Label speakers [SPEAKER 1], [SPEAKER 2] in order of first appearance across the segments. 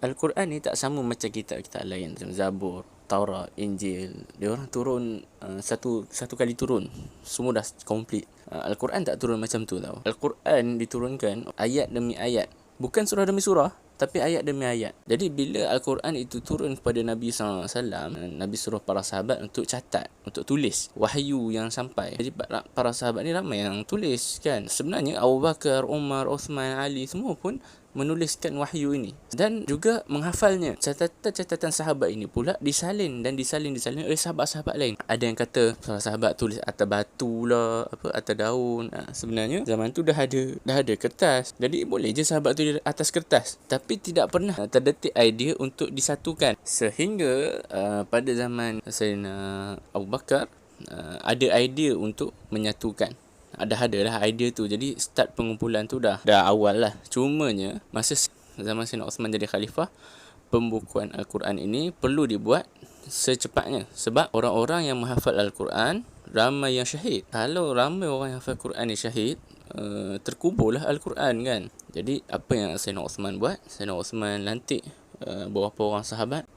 [SPEAKER 1] Al-Quran ni tak sama macam kitab-kitab lain macam Zabur, Taurat, Injil. Dia orang turun satu kali turun. Semua dah komplit. Al-Quran tak turun macam tu tau. Al-Quran diturunkan ayat demi ayat. Bukan surah demi surah, tapi ayat demi ayat. Jadi bila Al-Quran itu turun kepada Nabi SAW, Nabi suruh para sahabat untuk catat, untuk tulis wahyu yang sampai. Jadi para sahabat ni ramai yang tulis kan. Sebenarnya Abu Bakar, Umar, Uthman, Ali semua pun menuliskan wahyu ini dan juga menghafalnya. Catatan-catatan sahabat ini pula disalin oleh sahabat-sahabat lain. Ada yang kata sahabat tulis atas batu lah, atas daun. Sebenarnya zaman tu dah ada kertas. Jadi boleh je sahabat tulis atas kertas. Tapi tidak pernah terdetik idea untuk disatukan. Sehingga pada zaman Sayyidina Abu Bakar ada idea untuk menyatukan. Adalah idea tu. Jadi start pengumpulan tu dah awal lah. Cumanya masa zaman Sayyidina Uthman jadi khalifah, pembukuan Al-Quran ini perlu dibuat secepatnya. Sebab orang-orang yang menghafal Al-Quran ramai yang syahid. Kalau ramai orang yang hafal Al-Quran ni syahid, terkuburlah Al-Quran kan. Jadi apa yang Sayyidina Uthman buat? Sayyidina Uthman lantik beberapa orang sahabat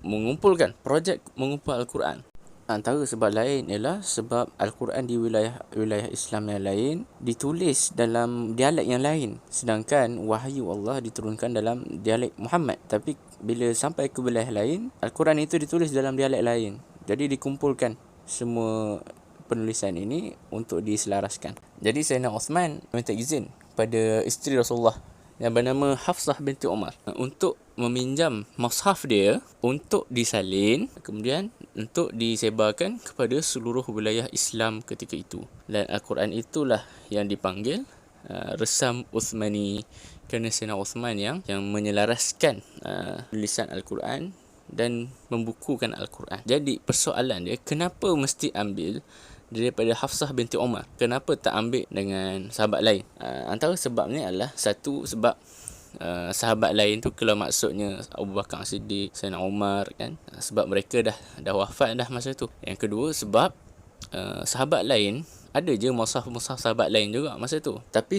[SPEAKER 1] mengumpulkan projek mengumpul Al-Quran. Antara sebab lain ialah sebab Al-Quran di wilayah Islam yang lain ditulis dalam dialek yang lain, sedangkan wahyu Allah diturunkan dalam dialek Muhammad. Tapi bila sampai ke wilayah lain, Al-Quran itu ditulis dalam dialek lain. Jadi dikumpulkan semua penulisan ini untuk diselaraskan. Jadi Sayyidina Uthman minta izin pada isteri Rasulullah yang bernama Hafsah binti Umar untuk meminjam mushaf dia untuk disalin, kemudian untuk disebarkan kepada seluruh wilayah Islam ketika itu. Dan Al-Quran itulah yang dipanggil Resam Uthmani, kerana Sayyidina Uthman yang menyelaraskan tulisan Al-Quran dan membukukan Al-Quran. Jadi persoalan dia, kenapa mesti ambil daripada Hafsah binti Umar? Kenapa tak ambil dengan sahabat lain? Antara sebabnya adalah, satu sebab sahabat lain tu, kalau maksudnya Abu Bakar Siddiq, Sayyidina Umar kan, sebab mereka dah wafat dah masa tu. Yang kedua sebab sahabat lain ada je mushaf sahabat lain juga masa tu. Tapi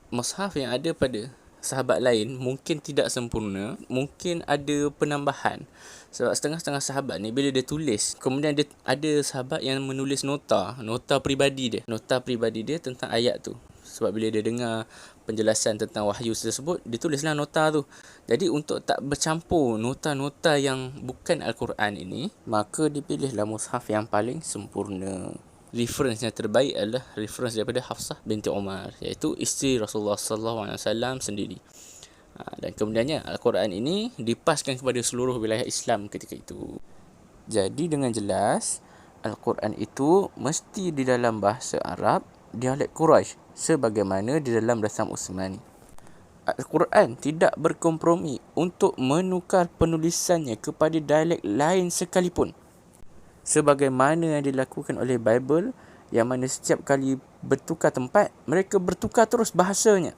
[SPEAKER 1] mushaf yang ada pada sahabat lain mungkin tidak sempurna, mungkin ada penambahan. Sebab setengah-setengah sahabat ni bila dia tulis, kemudian dia ada sahabat yang menulis nota peribadi dia tentang ayat tu. Sebab bila dia dengar penjelasan tentang wahyu tersebut, dia tulislah nota tu. Jadi untuk tak bercampur nota-nota yang bukan Al-Quran ini, maka dipilihlah mushaf yang paling sempurna. Reference yang terbaik adalah reference daripada Hafsah binti Umar, iaitu isteri Rasulullah SAW sendiri. Dan kemudiannya Al-Quran ini dipaskan kepada seluruh wilayah Islam ketika itu. Jadi dengan jelas, Al-Quran itu mesti di dalam bahasa Arab, dialek Quraisy, sebagaimana di dalam Resam Uthmani. Al-Quran tidak berkompromi untuk menukar penulisannya kepada dialek lain sekalipun, sebagaimana yang dilakukan oleh Bible, yang mana setiap kali bertukar tempat, mereka bertukar terus bahasanya.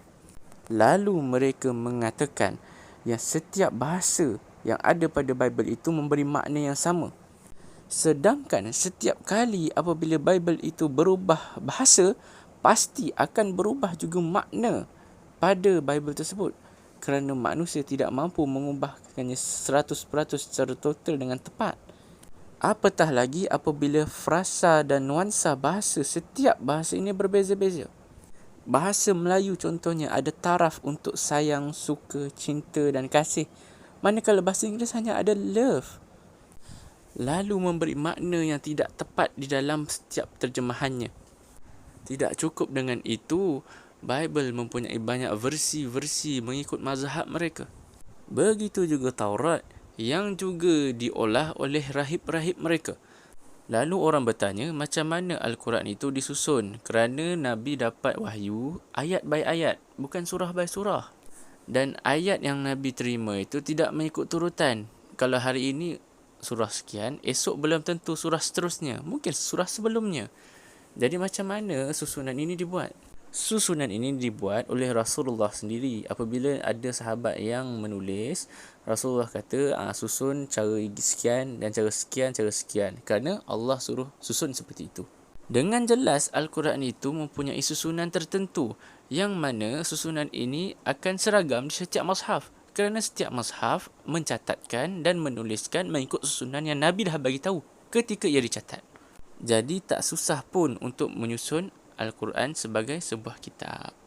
[SPEAKER 1] Lalu mereka mengatakan yang setiap bahasa yang ada pada Bible itu memberi makna yang sama. Sedangkan setiap kali apabila Bible itu berubah bahasa, pasti akan berubah juga makna pada Bible tersebut, kerana manusia tidak mampu mengubahkannya 100% secara total dengan tepat. Apatah lagi apabila frasa dan nuansa bahasa setiap bahasa ini berbeza-beza. Bahasa Melayu contohnya ada taraf untuk sayang, suka, cinta dan kasih, manakala bahasa Inggeris hanya ada love. Lalu memberi makna yang tidak tepat di dalam setiap terjemahannya. Tidak cukup dengan itu, Bible mempunyai banyak versi-versi mengikut mazhab mereka. Begitu juga Taurat, yang juga diolah oleh rahib-rahib mereka. Lalu orang bertanya, macam mana Al-Quran itu disusun? Kerana Nabi dapat wahyu ayat by ayat, bukan surah by surah. Dan ayat yang Nabi terima itu tidak mengikut turutan. Kalau hari ini surah sekian, esok belum tentu surah seterusnya, mungkin surah sebelumnya. Jadi macam mana susunan ini dibuat? Susunan ini dibuat oleh Rasulullah sendiri. Apabila ada sahabat yang menulis, Rasulullah kata susun cara sekian dan cara sekian, kerana Allah suruh susun seperti itu. Dengan jelas Al-Quran itu mempunyai susunan tertentu, yang mana susunan ini akan seragam di setiap mushaf. Kerana setiap mazhab mencatatkan dan menuliskan mengikut susunan yang Nabi dah bagi tahu ketika ia dicatat. Jadi tak susah pun untuk menyusun Al-Quran sebagai sebuah kitab.